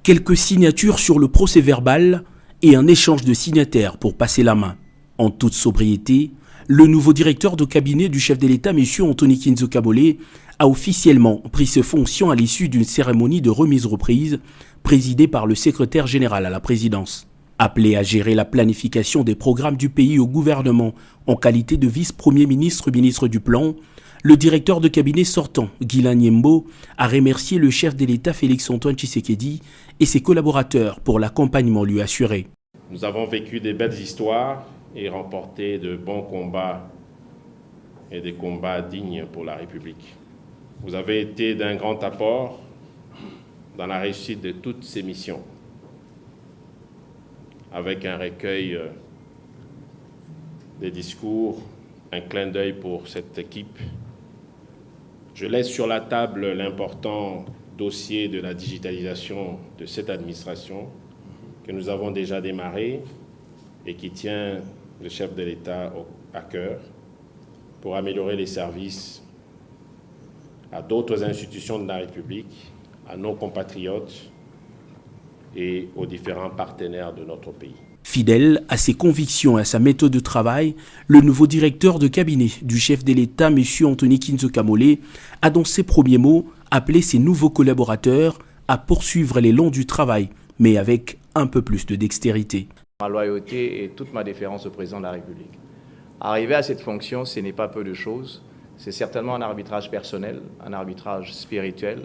Quelques signatures sur le procès-verbal et un échange de signataires pour passer la main. En toute sobriété, le nouveau directeur de cabinet du chef de l'État, M. Anthony Kinzo Kamole, a officiellement pris ses fonctions à l'issue d'une cérémonie de remise-reprise présidée par le secrétaire général à la présidence. Appelé à gérer la planification des programmes du pays au gouvernement en qualité de vice-premier ministre du Plan, le directeur de cabinet sortant, Guilain Nyembo, a remercié le chef de l'État Félix-Antoine Tshisekedi et ses collaborateurs pour l'accompagnement lui assuré. Nous avons vécu des belles histoires et remporté de bons combats et des combats dignes pour la République. Vous avez été d'un grand apport dans la réussite de toutes ces missions, avec un recueil des discours, un clin d'œil pour cette équipe. Je laisse sur la table l'important dossier de la digitalisation de cette administration que nous avons déjà démarré et qui tient le chef de l'État à cœur pour améliorer les services à d'autres institutions de la République, à nos compatriotes et aux différents partenaires de notre pays. Fidèle à ses convictions et à sa méthode de travail, le nouveau directeur de cabinet du chef de l'État, M. Anthony Kinzo Kamole, a dans ses premiers mots appelé ses nouveaux collaborateurs à poursuivre l'élan du travail, mais avec un peu plus de dextérité. Ma loyauté et toute ma déférence au président de la République. Arriver à cette fonction, ce n'est pas peu de choses. C'est certainement un arbitrage personnel, un arbitrage spirituel,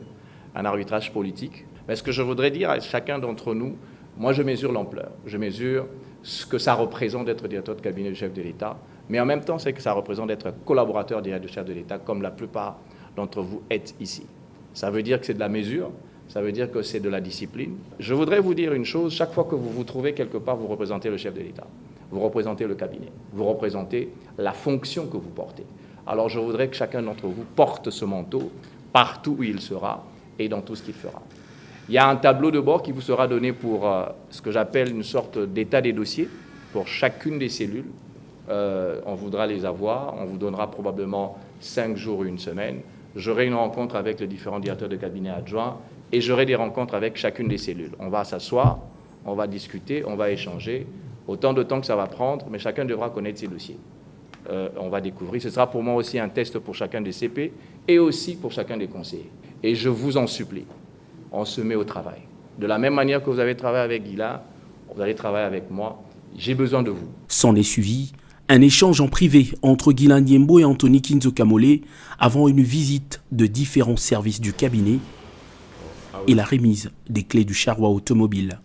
un arbitrage politique. Mais ce que je voudrais dire à chacun d'entre nous, moi je mesure l'ampleur, je mesure ce que ça représente d'être directeur de cabinet du chef de l'État, mais en même temps c'est que ça représente d'être collaborateur direct du chef de l'État, comme la plupart d'entre vous êtes ici. Ça veut dire que c'est de la mesure, ça veut dire que c'est de la discipline. Je voudrais vous dire une chose, chaque fois que vous vous trouvez quelque part, vous représentez le chef de l'État, vous représentez le cabinet, vous représentez la fonction que vous portez. Alors je voudrais que chacun d'entre vous porte ce manteau partout où il sera et dans tout ce qu'il fera. Il y a un tableau de bord qui vous sera donné pour ce que j'appelle une sorte d'état des dossiers pour chacune des cellules. On voudra les avoir, on vous donnera probablement 5 jours ou une semaine. J'aurai une rencontre avec les différents directeurs de cabinet adjoints et j'aurai des rencontres avec chacune des cellules. On va s'asseoir, on va discuter, on va échanger, autant de temps que ça va prendre, mais chacun devra connaître ses dossiers. On va découvrir. Ce sera pour moi aussi un test pour chacun des CP et aussi pour chacun des conseillers. Et je vous en supplie, on se met au travail. De la même manière que vous avez travaillé avec Guilain, vous allez travailler avec moi. J'ai besoin de vous. S'en est suivi un échange en privé entre Guilain Nyembo et Anthony Kinzo Kamole avant une visite de différents services du cabinet et la remise des clés du charroi automobile.